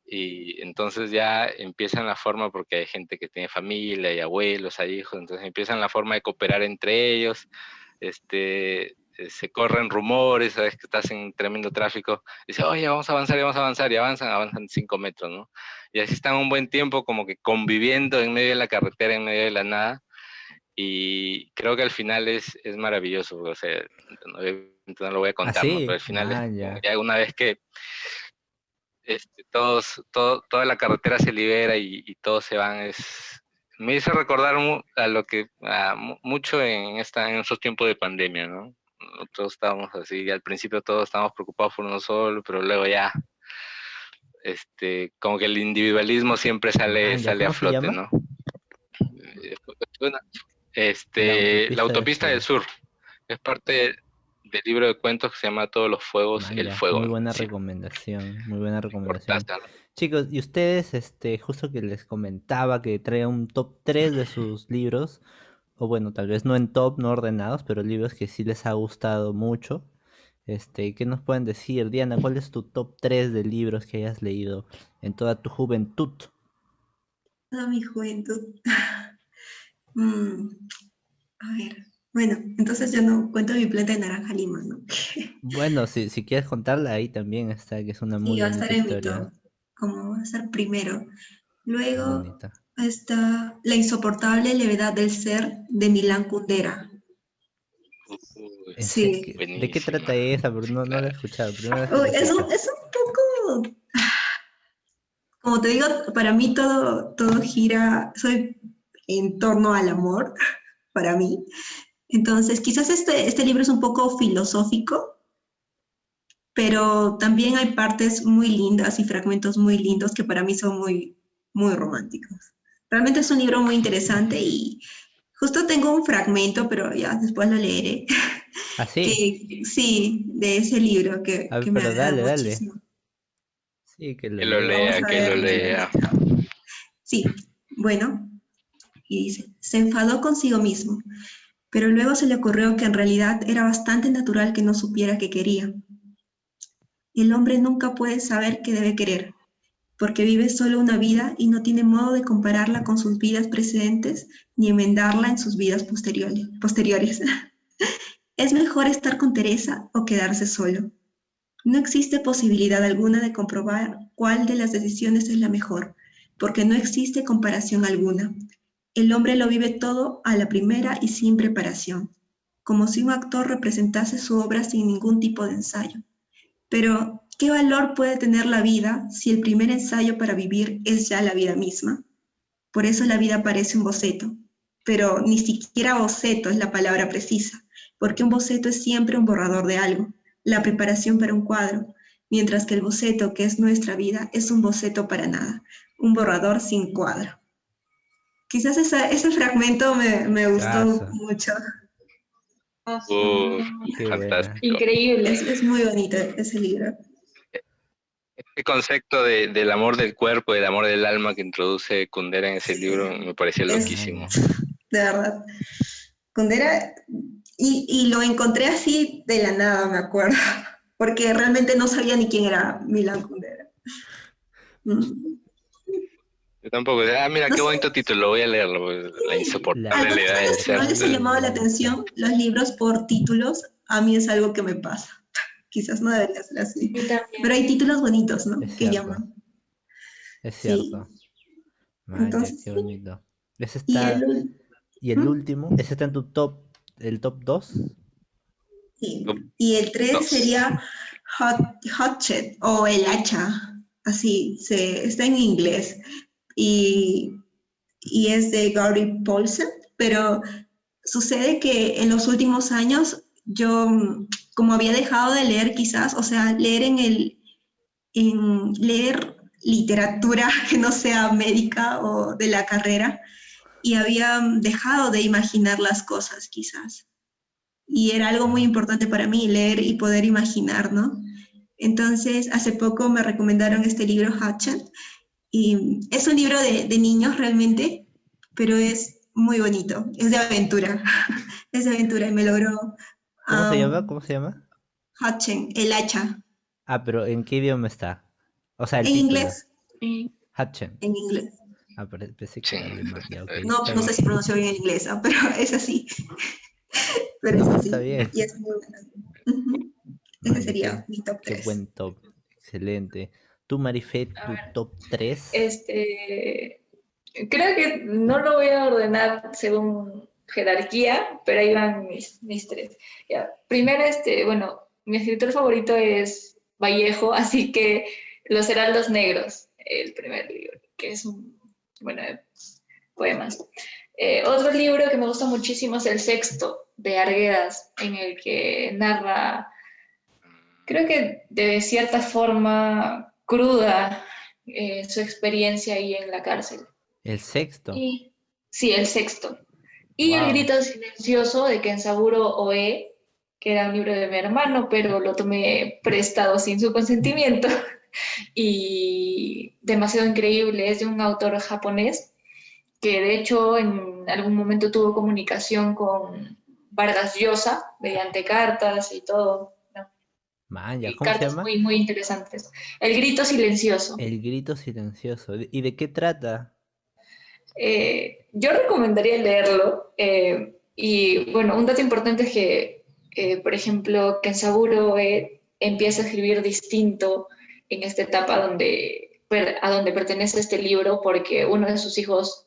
Y entonces ya empiezan la forma, porque hay gente que tiene familia, hay abuelos, hay hijos, entonces empiezan la forma de cooperar entre ellos, se corren rumores, sabes que estás en tremendo tráfico, dice, oye, vamos a avanzar, y vamos a avanzar, y avanzan 5 metros, ¿no? Y así están un buen tiempo como que conviviendo en medio de la carretera, en medio de la nada, y creo que al final es maravilloso, o sea, no lo voy a Ah, contar, ¿no? Pero sí. al final es Ah, como ya. ya una vez que toda la carretera se libera y todos se van. Me hizo recordar mucho en esos tiempos de pandemia, ¿no? Todos estábamos así, al principio todos estábamos preocupados por uno solo, pero luego ya, como que el individualismo siempre Man, ya, sale a ¿cómo se flote, llama? ¿no? Bueno, La La autopista del autopista del sur. sur es parte del libro de cuentos que se llama Todos los fuegos, Man, el ya. fuego, Muy ¿no? buena Sí, recomendación. Muy buena recomendación. Cortázar. Chicos, y ustedes, justo que les comentaba que traía un top 3 de sus libros, o bueno, tal vez no en top, no ordenados, pero libros que sí les ha gustado mucho. ¿Qué nos pueden decir? Diana, ¿cuál es tu top 3 de libros que hayas leído en toda tu juventud? Toda mi juventud. Mm, a ver. Bueno, entonces yo no cuento mi planta de naranja lima, ¿no? Bueno, si quieres contarla ahí también está, que es una Sí, muy va a bonita estar en mi historia. top, como va a ser primero. Muy Luego bonita. está La insoportable levedad del ser de Milán Kundera. Uy, Sí. ¿De qué trata buenísima. esa? Porque no la he Claro. escuchado, primera vez que Uy, la escucho. es un poco, como te digo, para mí todo gira, soy en torno al amor, para mí. Entonces, quizás este libro es un poco filosófico, pero también hay partes muy lindas y fragmentos muy lindos que para mí son muy, muy románticos. Realmente es un libro muy interesante y justo tengo un fragmento, pero ya después lo leeré, Ah, sí. que sí, de ese libro A ver, que me pero agrada dale. muchísimo. Sí, que lo Que lo lea. Vamos lea, a que lo ver, lea. sí, bueno, y dice, se enfadó consigo mismo, pero luego se le ocurrió que en realidad era bastante natural que no supiera qué quería. El hombre nunca puede saber qué debe querer, porque vive solo una vida y no tiene modo de compararla con sus vidas precedentes ni enmendarla en sus vidas posteriores. ¿Es mejor estar con Teresa o quedarse solo? No existe posibilidad alguna de comprobar cuál de las decisiones es la mejor, porque no existe comparación alguna. El hombre lo vive todo a la primera y sin preparación, como si un actor representase su obra sin ningún tipo de ensayo. Pero, ¿qué valor puede tener la vida si el primer ensayo para vivir es ya la vida misma? Por eso la vida parece un boceto, pero ni siquiera boceto es la palabra precisa, porque un boceto es siempre un borrador de algo, la preparación para un cuadro, mientras que el boceto, que es nuestra vida, es un boceto para nada, un borrador sin cuadro. Quizás ese fragmento me gustó Caso. mucho. Qué buena. Fantástico. Increíble. Es muy bonito ese libro. El concepto del amor del cuerpo, del amor del alma que introduce Kundera en ese Sí, libro me pareció es loquísimo. de verdad. Kundera, y lo encontré así de la nada, me acuerdo, porque realmente no sabía ni quién era Milan Kundera. Mm. Yo tampoco. Mira, No qué sé, bonito título, voy a leerlo. Pues, la a insoportable algunas levedad del personas no ser. les ha llamado la Bonito. atención los libros por títulos, a mí es algo que me pasa. Quizás no debería ser así, Y pero también. hay títulos bonitos, ¿no? Es Que cierto, llaman. es Sí, cierto. Vaya, entonces qué sí. bonito. Ese Y está. Y el ¿Mm? último, ese está en tu top, el top 2. Sí. Top Y el 3 2. sería Hatchet o El Hacha, así, está en inglés. Y, y es de Gary Paulsen, pero sucede que en los últimos años yo, como había dejado de leer quizás, o sea, leer literatura que no sea médica o de la carrera, y había dejado de imaginar las cosas quizás. Y era algo muy Ah, importante para mí, leer y poder imaginar, ¿no? Entonces, hace poco me recomendaron este libro, Hatchet, y es un libro de niños realmente, pero es muy bonito, es de aventura, es de aventura y me logró ¿cómo se llama? um, ¿Cómo se llama? Hatchen, el hacha, Ah, pero ¿en qué idioma está? O sea, el en título. inglés, Sí. Hatchen. en inglés. Ah, pensé que Sí. era alemán. Ya, ok, No, está no sé bien. si pronuncio bien el inglés, pero es así, pero es No, está así, bien. y es muy bueno. Ujú. Ese Vaya, sería mi top qué 3. buen top. Excelente. Tú, Marifé, A tu ver, top 3. este, creo que no lo voy a ordenar según jerarquía, pero ahí van mis tres. Ya. Primero, bueno, mi escritor favorito es Vallejo, así que Los Heraldos Negros, el primer libro, que es un, bueno, poemas. Otro libro que me gusta muchísimo es El Sexto, de Arguedas, en el que narra, creo que de cierta forma cruda, su experiencia ahí en la cárcel. El sexto. Y sí, El Sexto. Y El Wow. Grito Silencioso de Kenzaburo Oe, que era un libro de mi hermano, pero lo tomé prestado sin su consentimiento. Y demasiado increíble, es de un autor japonés que de hecho en algún momento tuvo comunicación con Vargas Llosa mediante cartas y todo, ¿no? Manja, Y ¿cómo se cartas llama? muy, muy interesantes. El Grito Silencioso. El grito silencioso. ¿Y de qué trata? Yo recomendaría leerlo. Y bueno, un dato importante es que, por ejemplo, Kenzaburo empieza a escribir distinto en esta etapa a donde pertenece este libro, porque uno de sus hijos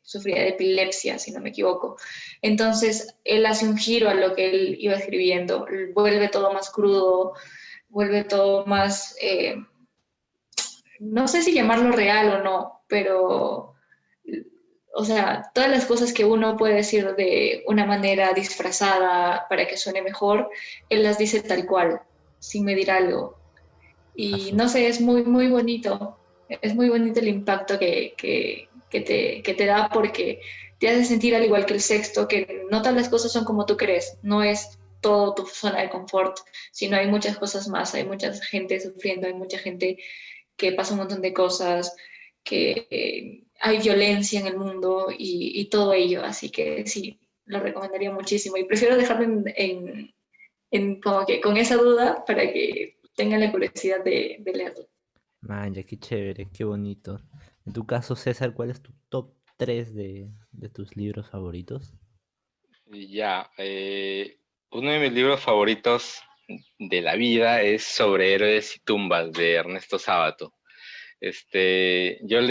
sufría de epilepsia, si no me equivoco. Entonces, él hace un giro a lo que él iba escribiendo, vuelve todo más crudo, vuelve todo más, no sé si llamarlo real o no, pero o sea, todas las cosas que uno puede decir de una manera disfrazada para que suene mejor, él las dice tal cual, sin medir algo. Y Asu. no sé, es muy, muy bonito. Es muy bonito el impacto que te da porque te hace sentir al igual que el sexto, que no todas las cosas son como tú crees, no es todo tu zona de confort, sino hay muchas cosas más, hay mucha gente sufriendo, hay mucha gente que pasa un montón de cosas, que hay violencia en el mundo y todo ello. Así que sí, lo recomendaría muchísimo. Y prefiero dejarlo como que con esa duda para que tengan la curiosidad de leerlo. Manja, qué chévere, qué bonito. En tu caso, César, ¿cuál es tu top 3 de tus libros favoritos? Ya, Uno de mis libros favoritos de la vida es Sobre héroes y tumbas de Ernesto Sábato. Había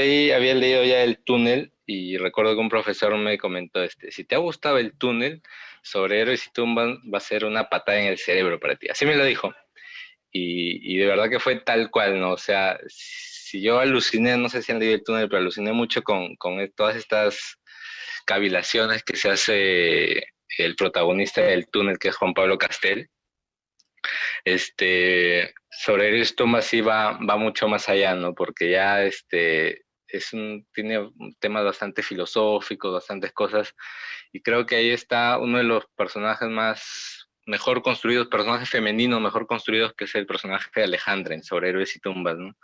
leído ya El túnel y recuerdo que un profesor me comentó, si te ha gustado El túnel, Sobre héroes y tumbas va a ser una patada en el cerebro para ti. Así me lo dijo. Y de verdad que fue tal cual, ¿no? O sea, si yo aluciné, no sé si han leído El túnel, pero aluciné mucho con todas estas cavilaciones que se hace el protagonista del túnel, que es Juan Pablo Castel. Sobre esto más sí va mucho más allá, ¿no? Porque ya tiene un tema bastante filosófico, bastantes cosas, y creo que ahí está uno de los personajes mejor construidos, personajes femeninos mejor construidos, que es el personaje de Alejandra en Sobre héroes y tumbas, ¿no?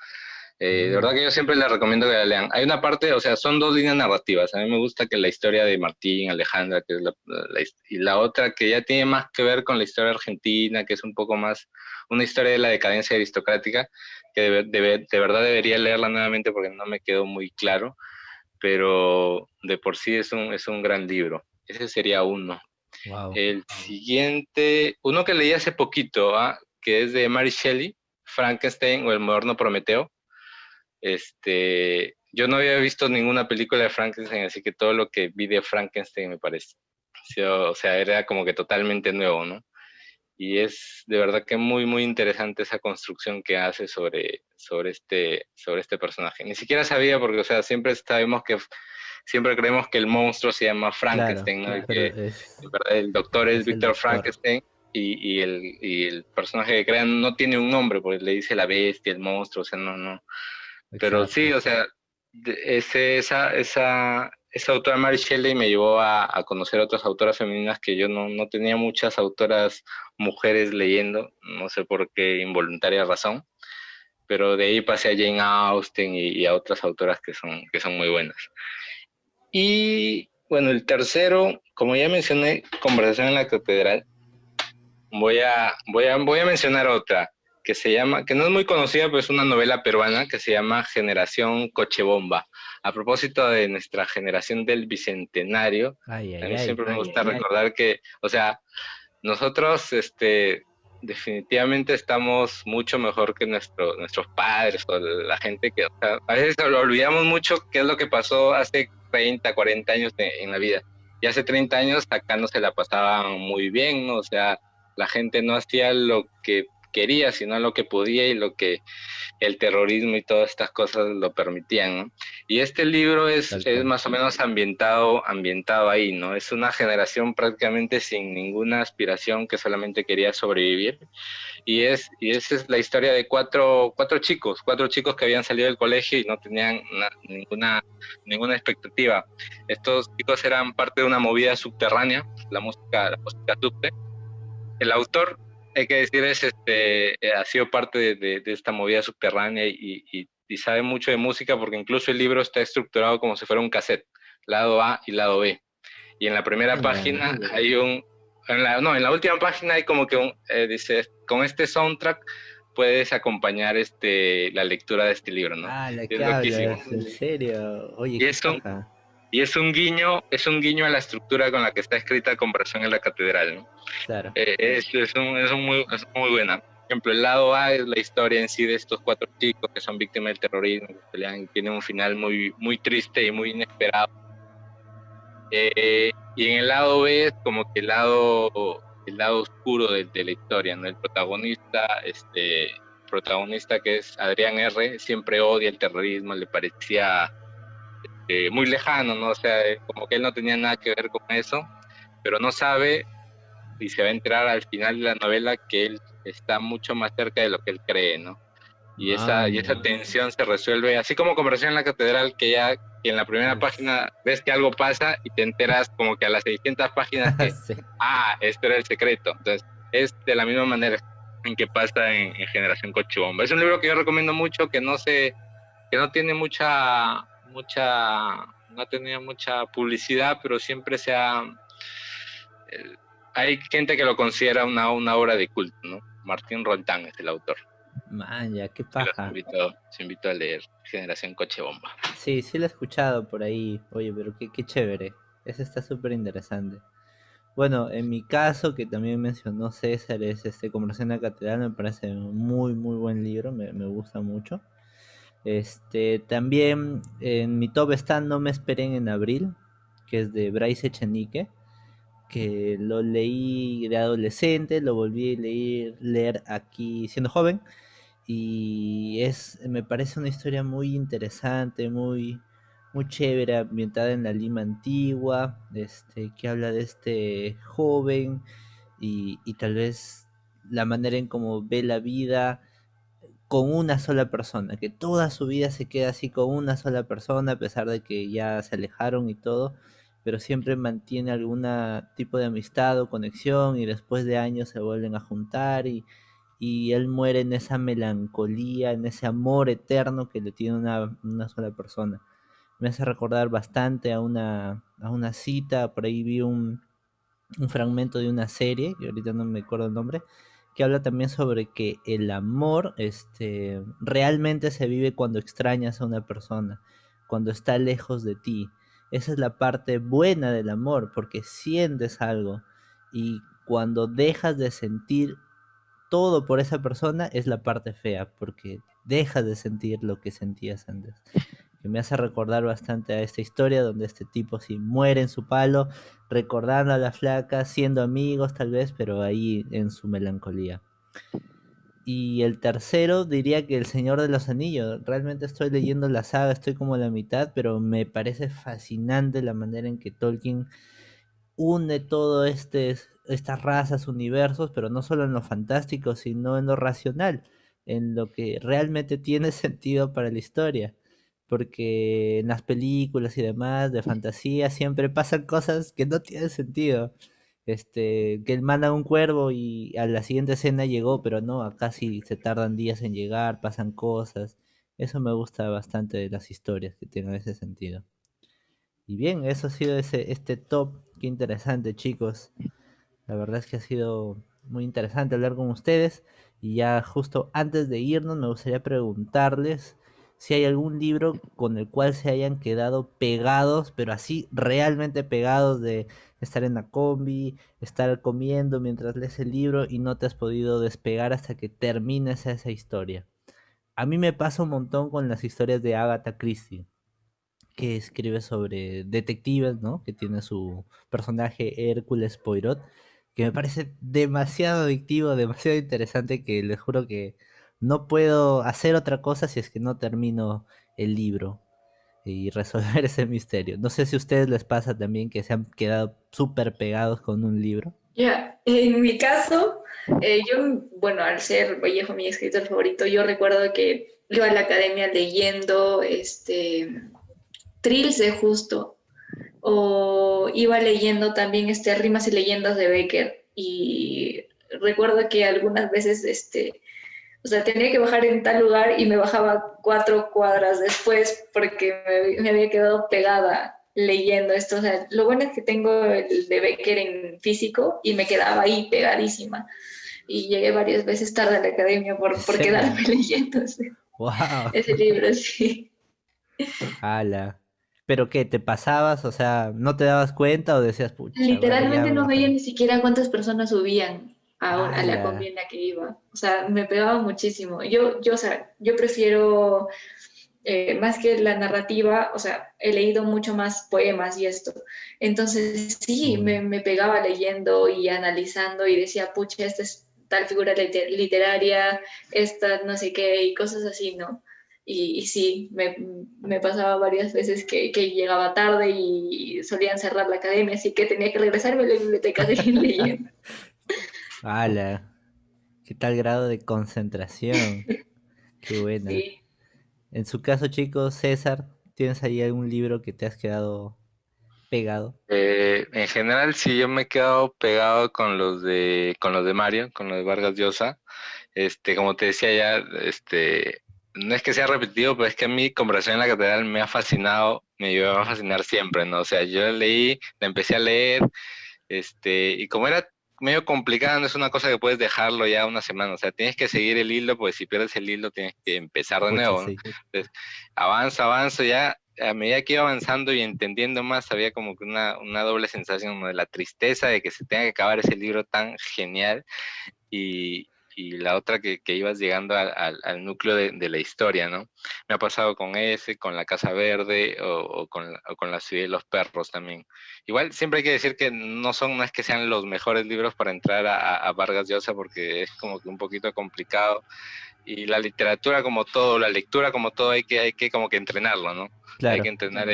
De verdad que yo siempre les recomiendo que la lean. Hay una parte, o sea, son dos líneas narrativas. A mí me gusta que la historia de Martín, Alejandra, que es y la otra que ya tiene más que ver con la historia argentina, que es un poco más una historia de la decadencia aristocrática, que de verdad debería leerla nuevamente porque no me quedó muy claro, pero de por sí es un gran libro. Ese sería uno. Wow. El siguiente, uno que leí hace poquito, que es de Mary Shelley, Frankenstein o el moderno Prometeo. Yo no había visto ninguna película de Frankenstein, así que todo lo que vi de Frankenstein me parece, o sea, era como que totalmente nuevo, ¿no? Y es de verdad que muy, muy interesante esa construcción que hace sobre este personaje. Ni siquiera sabía, porque, o sea, siempre creemos que el monstruo se llama Claro, Frankenstein, ¿no? Y pero que en verdad, el doctor es es el Víctor doctor. Frankenstein, y el personaje que crean no tiene un nombre, porque le dice la bestia, el monstruo, o sea, no. Pero sí, Exacto. o sea, esa autora Mary Shelley me llevó a conocer otras autoras femeninas que yo no tenía muchas autoras mujeres leyendo, no sé por qué involuntaria razón, pero de ahí pasé a Jane Austen y a otras autoras que son muy buenas. Y bueno, el tercero, como ya mencioné, Conversación en la Catedral, voy a mencionar otra que no es muy conocida, pero es una novela peruana que se llama Generación Cochebomba. A propósito de nuestra generación del bicentenario, Ay, a ay, mí ay. siempre me gusta recordar que, o sea, nosotros definitivamente estamos mucho mejor que nuestros padres o la gente que, o sea, a veces lo olvidamos mucho qué es lo que pasó hace 30, 40 años en la vida. Y hace 30 años acá no se la pasaban muy bien, ¿no? O sea, la gente no hacía lo que quería, sino lo que podía y lo que el terrorismo y todas estas cosas lo permitían, ¿no? Y este libro es, Tal es cual. más o menos ambientado ahí, ¿no? Es una generación prácticamente sin ninguna aspiración que solamente quería sobrevivir. Y esa es la historia de cuatro chicos que habían salido del colegio y no tenían ninguna expectativa. Estos chicos eran parte de una movida subterránea, la música subte. El autor, hay que decir, ha sido parte de esta movida subterránea y sabe mucho de música, porque incluso el libro está estructurado como si fuera un cassette, lado A y lado B. Y en la primera Anda. página hay en la última página hay como que dice, con este soundtrack puedes acompañar la lectura de este libro, ¿no? Ah, ¿la Es que loquísimo. hablas? ¿En serio? Oye, Y qué es un, paja. y es un guiño a la estructura con la que está escrita Conversación en la Catedral, ¿no? Claro. Es muy buena. Por ejemplo, el lado A es la historia en sí de estos cuatro chicos que son víctimas del terrorismo, que pelean, y tiene un final muy, muy triste y muy inesperado. Y en el lado B es como que el lado oscuro de la historia, ¿no? El protagonista que es Adrián R., siempre odia el terrorismo, le parecía muy lejano, ¿no? O sea, como que él no tenía nada que ver con eso, pero no sabe y se va a enterar al final de la novela que él está mucho más cerca de lo que él cree, ¿no? Y esa Manja. tensión se resuelve, así como Conversación en la Catedral, que en la primera Uf. página ves que algo pasa y te enteras como que a las 600 páginas Sí. esto era el secreto. Entonces, es de la misma manera en que pasa en Generación Cochibomba. Es un libro que yo recomiendo mucho, que no tiene no ha tenido mucha publicidad, pero siempre hay gente que lo considera una obra de culto, ¿no? Martín Roldán es el autor. Man, ya, qué Te los paja. invito a leer Generación Coche Bomba. Sí, sí lo he escuchado por ahí. Oye, pero qué chévere. Eso está súper interesante. Bueno, en mi caso, que también mencionó César, es Conversación en la Catedral, me parece muy, muy buen libro, me gusta mucho. También en mi top está No me esperen en abril, que es de Bryce Echenique, que lo leí de adolescente, lo volví a leer aquí siendo joven, y me parece una historia muy interesante, muy chévere, ambientada en la Lima antigua, que habla de este joven y tal vez la manera en cómo ve la vida con una sola persona, que toda su vida se queda así con una sola persona, a pesar de que ya se alejaron y todo, pero siempre mantiene algún tipo de amistad o conexión y después de años se vuelven a juntar y él muere en esa melancolía, en ese amor eterno que le tiene una sola persona. Me hace recordar bastante a una cita, por ahí vi un fragmento de una serie, que ahorita no me acuerdo el nombre, que habla también sobre que el amor, realmente se vive cuando extrañas a una persona, cuando está lejos de ti. Esa es la parte buena del amor, porque sientes algo y cuando dejas de sentir todo por esa persona es la parte fea, porque dejas de sentir lo que sentías antes. Que me hace recordar bastante a esta historia donde este tipo sí muere en su palo, recordando a la flaca, siendo amigos tal vez, pero ahí en su melancolía. Y el tercero diría que El Señor de los Anillos. Realmente estoy leyendo la saga, estoy como a la mitad, pero me parece fascinante la manera en que Tolkien une todo estas razas, universos, pero no solo en lo fantástico, sino en lo racional, en lo que realmente tiene sentido para la historia. Porque en las películas y demás de fantasía siempre pasan cosas que no tienen sentido. Que él manda un cuervo y a la siguiente escena llegó, pero no, acá sí se tardan días en llegar, pasan cosas. Eso me gusta bastante de las historias que tengan ese sentido. Y bien, eso ha sido este top. Qué interesante, chicos. La verdad es que ha sido muy interesante hablar con ustedes. Y ya justo antes de irnos, me gustaría preguntarles si hay algún libro con el cual se hayan quedado pegados, pero así realmente pegados de estar en la combi, estar comiendo mientras lees el libro y no te has podido despegar hasta que termines esa historia. A mí me pasa un montón con las historias de Agatha Christie, que escribe sobre detectives, ¿no? Que tiene su personaje Hércules Poirot, que me parece demasiado adictivo, demasiado interesante, que les juro que no puedo hacer otra cosa si es que no termino el libro y resolver ese misterio. No sé si a ustedes les pasa también que se han quedado súper pegados con un libro. Ya, en mi caso, yo, bueno, al ser Vallejo mi escritor favorito, yo recuerdo que iba a la academia leyendo Trilce justo, o iba leyendo también Rimas y Leyendas de Becker, y recuerdo que algunas veces, o sea, tenía que bajar en tal lugar y me bajaba 4 cuadras después porque me había quedado pegada leyendo esto. O sea, lo bueno es que tengo el de Becker en físico y me quedaba ahí pegadísima. Y llegué varias veces tarde a la academia ¿En por serio? quedarme leyendo ¡Wow! ese libro, sí. ¡Hala! ¿Pero qué? ¿Te pasabas? O sea, ¿no te dabas cuenta o decías, pucha, vale, ya Literalmente me no veía bajaré? ni siquiera cuántas personas subían a la combi ¡Hala! en la que iba. O sea, me pegaba muchísimo. O sea, yo prefiero más que la narrativa, o sea, he leído mucho más poemas y esto. Entonces, sí, Mm. me pegaba leyendo y analizando y decía, pucha, esta es tal figura literaria, esta no sé qué, y cosas así, ¿no? Y sí, me pasaba varias veces que llegaba tarde y solían cerrar la academia, así que tenía que regresarme a la biblioteca a seguir leyendo. ¡Hala! ¿Qué tal grado de concentración? Qué buena. Sí. En su caso, chicos, César, ¿tienes ahí algún libro que te has quedado pegado? En general, sí, yo me he quedado pegado con los de Mario, con los de Vargas Llosa. Como te decía ya, no es que sea repetido, pero es que a mí Conversación en la Catedral me ha fascinado, me va a fascinar siempre, ¿no? O sea, yo la leí, la empecé a leer, y como era medio complicada, no es una cosa que puedes dejarlo ya una semana, o sea, tienes que seguir el hilo, pues si pierdes el hilo tienes que empezar de Pucha, nuevo, ¿no? sí. Entonces, avanza, avanza ya. a medida que iba avanzando y entendiendo más, había como que una doble sensación, ¿no? De la tristeza de que se tenga que acabar ese libro tan genial y la otra que ibas llegando al núcleo de la historia, ¿no? Me ha pasado con ese, con La Casa Verde o con La Ciudad de los Perros también. Igual siempre hay que decir que no es que sean los mejores libros para entrar a Vargas Llosa porque es como que un poquito complicado y la literatura como todo, la lectura como todo hay que como que entrenarlo, ¿no? Hay Claro. que entrenar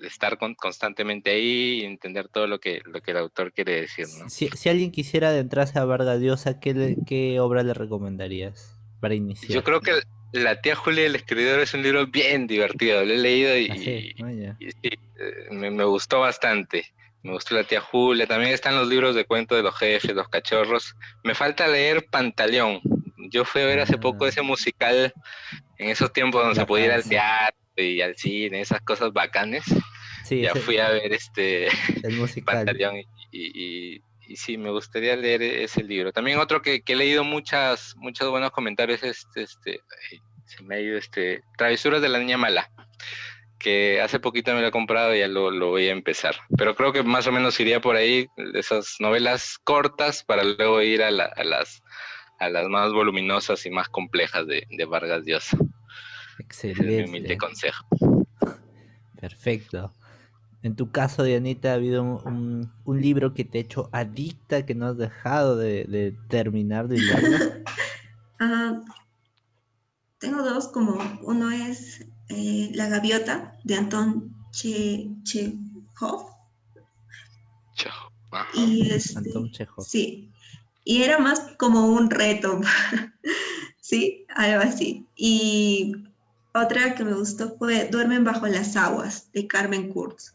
estar constantemente ahí y entender todo lo que el autor quiere decir, ¿no? Si alguien quisiera adentrarse a Vargas Llosa, ¿qué obra le recomendarías para Yo iniciar? creo que La tía Julia y el escritor es un libro bien divertido, lo he leído Así, vaya. y sí, me gustó bastante. Me gustó La tía Julia, también están los libros de cuentos de los jefes, los cachorros. Me falta leer Pantaleón. Yo fui a ver hace poco ese musical en esos tiempos donde se podía ir al Bacazo. teatro y al cine, esas cosas bacanes. Sí, Ya ese, fui a ver el musical. Pantaleón y sí, me gustaría leer ese libro. También otro que he leído muchos buenos comentarios es ay, se me ha ido Travesuras de la Niña Mala, que hace poquito me lo he comprado y ya lo voy a empezar. Pero creo que más o menos iría por ahí, esas novelas cortas para luego ir a las más voluminosas y más complejas de Vargas Llosa. Ese es mi humilde Excelente. consejo. Perfecto. En tu caso, Dianita, ¿ha habido un libro que te ha hecho adicta, que no has dejado de terminar de hilarlo? Ah, tengo dos, como uno es La Gaviota de Anton Chekhov Chao. Ajá. y Anton Chekhov. sí, y era más como un reto, sí, algo así. Y otra que me gustó fue Duermen bajo las aguas de Carmen Kurtz.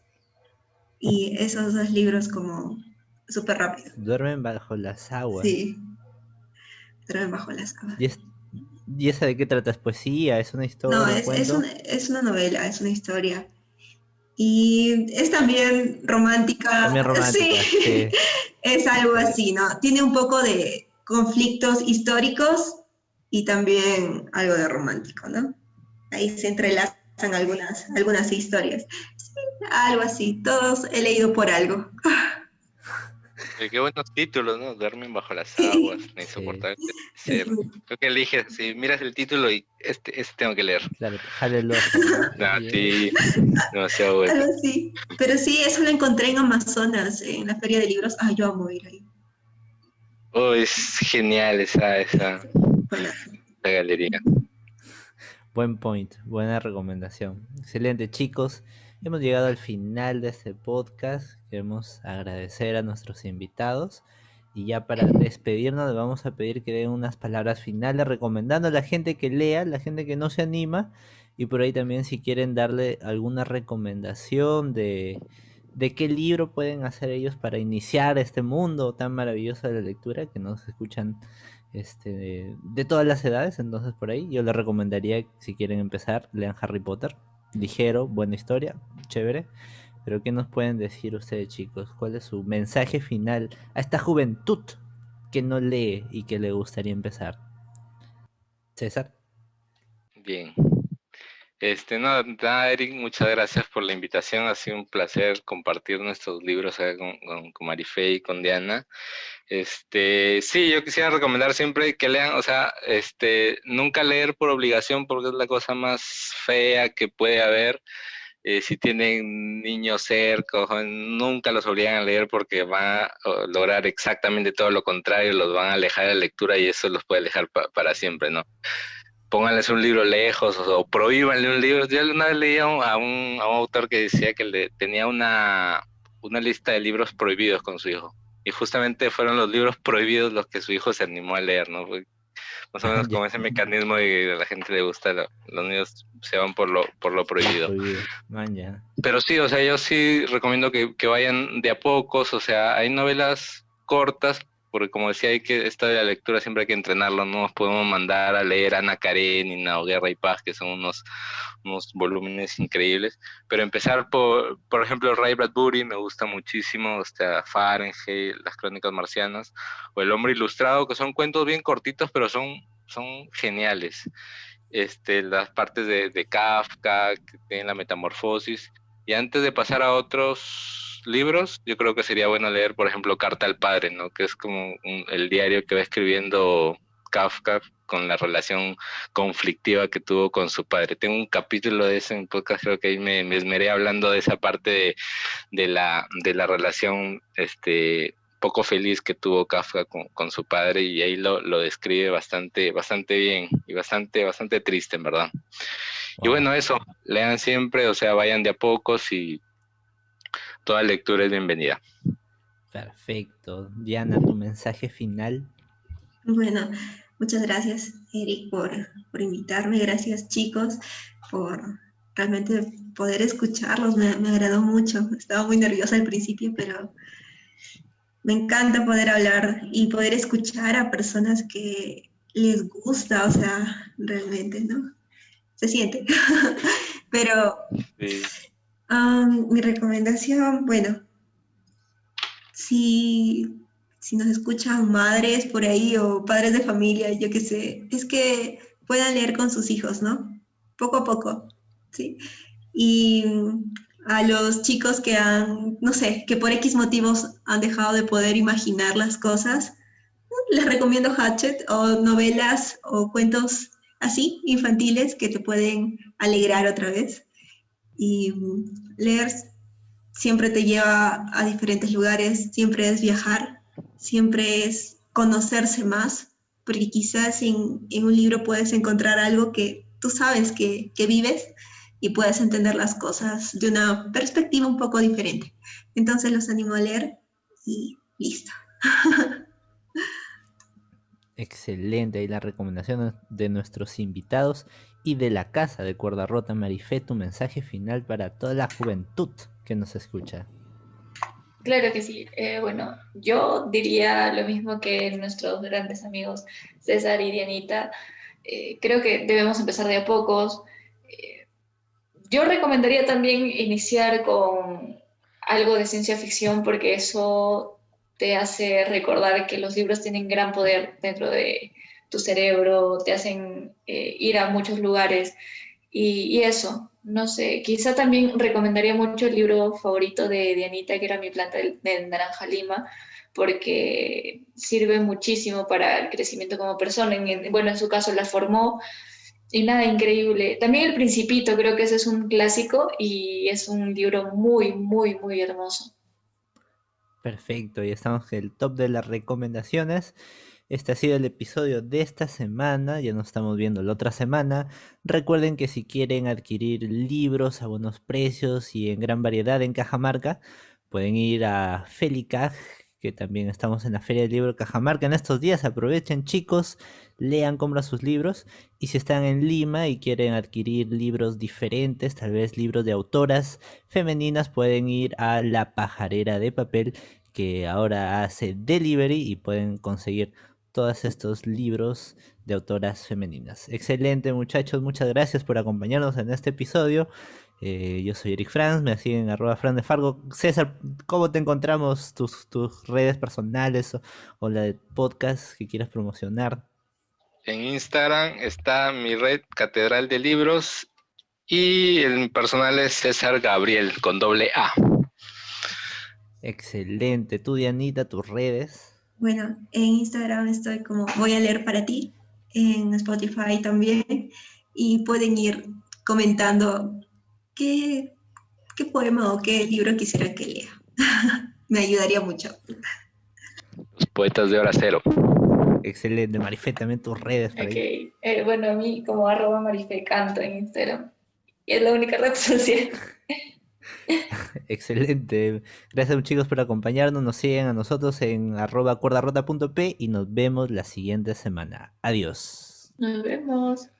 Y esos dos libros como súper rápido. Duermen bajo las aguas. Sí, Duermen bajo las aguas. ¿Y, y esa de qué trata? ¿Es poesía? ¿Es una No, historia? ¿Un cuento? es una novela, es una historia. Y es también romántica, También romántica, sí, sí. es algo así, ¿no? Tiene un poco de conflictos históricos y también algo de romántico, ¿no? Ahí se entrelazan algunas historias. Sí, algo así, todos he leído por algo. Qué buenos títulos, ¿no? Duermen bajo las aguas, Sí, la Sí, insoportable es ser. Creo que eliges, si miras el título y este tengo que leer. claro, te jale el ojo, ¿no? Ah, Bien. sí, demasiado bueno. algo así. Pero sí, eso lo encontré en Amazonas, en la feria de libros. Ah, yo amo ir ahí. Oh, es genial esa Bueno, galería. Buen point, buena recomendación. Excelente, chicos. Hemos llegado al final de este podcast. Queremos agradecer a nuestros invitados. Y ya para despedirnos, les vamos a pedir que den unas palabras finales recomendando a la gente que lea, la gente que no se anima. Y por ahí también si quieren darle alguna recomendación de qué libro pueden hacer ellos para iniciar este mundo tan maravilloso de la lectura que nos escuchan de todas las edades. Entonces por ahí yo les recomendaría, si quieren empezar, lean Harry Potter. Ligero, buena historia, chévere. Pero ¿qué nos pueden decir ustedes, chicos? ¿Cuál es su mensaje final a esta juventud que no lee y que le gustaría empezar? César. Bien. No, nada, Eric, muchas gracias por la invitación. Ha sido un placer compartir nuestros libros acá con Marifé y con Diana. Sí, yo quisiera recomendar siempre que lean, o sea, nunca leer por obligación porque es la cosa más fea que puede haber. Si tienen niños cerca, nunca los obligan a leer porque van a lograr exactamente todo lo contrario, los van a alejar de la lectura y eso los puede alejar para siempre, ¿no? Pónganles un libro lejos o prohíbanle un libro. Yo una vez leí a un autor que decía que tenía una lista de libros prohibidos con su hijo. Y justamente fueron los libros prohibidos los que su hijo se animó a leer, ¿no? Fue más o menos Ya, como ese mecanismo de que a la gente le gusta, los niños se van por lo prohibido. prohibido. Man, ya. Pero sí, o sea, yo sí recomiendo que vayan de a pocos, o sea, hay novelas cortas, porque como decía, esto de la lectura siempre hay que entrenarlo, no nos podemos mandar a leer Ana Karenina o Guerra y Paz, que son unos volúmenes increíbles, pero empezar por ejemplo, Ray Bradbury me gusta muchísimo, o sea, Fahrenheit, Las Crónicas Marcianas, o El Hombre Ilustrado, que son cuentos bien cortitos, pero son geniales. las partes de Kafka, que tienen la metamorfosis. Y antes de pasar a otros libros, yo creo que sería bueno leer, por ejemplo, Carta al Padre, ¿no? Que es como el diario que va escribiendo Kafka con la relación conflictiva que tuvo con su padre. Tengo un capítulo de ese en podcast, creo que ahí me esmeré hablando de esa parte de la relación poco feliz que tuvo Kafka con su padre, y ahí lo describe bastante bien y bastante triste, en verdad. Y Wow. bueno, eso, lean siempre, o sea, vayan de a pocos y toda lectura es bienvenida. Perfecto. Diana, tu mensaje final. Bueno, muchas gracias, Eric, por invitarme. Gracias, chicos, por realmente poder escucharlos. Me agradó mucho. Estaba muy nerviosa al principio, pero me encanta poder hablar y poder escuchar a personas que les gusta, o sea, realmente, ¿no? Se siente. Pero Sí. mi recomendación, bueno, si nos escuchan madres por ahí o padres de familia, yo qué sé, es que puedan leer con sus hijos, ¿no? Poco a poco, ¿sí? Y a los chicos que han, no sé, que por X motivos han dejado de poder imaginar las cosas, les recomiendo Hatchet o novelas o cuentos así, infantiles, que te pueden alegrar otra vez. Y leer siempre te lleva a diferentes lugares, siempre es viajar, siempre es conocerse más, porque quizás en un libro puedes encontrar algo que tú sabes que vives y puedes entender las cosas de una perspectiva un poco diferente. Entonces los animo a leer y listo. Excelente. Y las recomendaciones de nuestros invitados y de la casa de Cuerda Rota. Marifé, tu mensaje final para toda la juventud que nos escucha. Claro que sí. Bueno, yo diría lo mismo que nuestros grandes amigos César y Dianita. Creo que debemos empezar de a pocos. Eh, yo recomendaría también iniciar con algo de ciencia ficción porque eso te hace recordar que los libros tienen gran poder dentro de tu cerebro, te hacen ir a muchos lugares y eso, no sé, quizá también recomendaría mucho el libro favorito de Dianita, que era Mi planta de naranja lima, porque sirve muchísimo para el crecimiento como persona. Bueno, en su caso la formó y nada, increíble. También El Principito, creo que ese es un clásico y es un libro muy, muy, muy hermoso. Perfecto, y estamos en el top de las recomendaciones. Este ha sido el episodio de esta semana, ya nos estamos viendo la otra semana. Recuerden que si quieren adquirir libros a buenos precios y en gran variedad en Cajamarca, pueden ir a Felicaj, que también estamos en la Feria del Libro Cajamarca en estos días. Aprovechen, chicos, lean, compran sus libros. Y si están en Lima y quieren adquirir libros diferentes, tal vez libros de autoras femeninas, pueden ir a La Pajarera de Papel, que ahora hace delivery y pueden conseguir todos estos libros de autoras femeninas. Excelente, muchachos, muchas gracias por acompañarnos en este episodio. Yo soy Eric Franz, me siguen @Fran de Fargo. César, ¿cómo te encontramos? Tus redes personales o la de podcast que quieras promocionar. En Instagram está mi red Catedral de Libros y el personal es César Gabriel con doble A. Excelente. Tú, Dianita, tus redes. Bueno, en Instagram estoy como Voy a leer para ti, en Spotify también, y pueden ir comentando qué, qué poema o qué libro quisiera que lea. Me ayudaría mucho. Los poetas de hora cero. Excelente. Marifé, también tus redes para Ok, ir. bueno, a mí como @marifecanto en Instagram. Y es la única red social. Excelente. Gracias, chicos, por acompañarnos. Nos siguen a nosotros en @cuerdarrota.p y nos vemos la siguiente semana. Adiós. Nos vemos.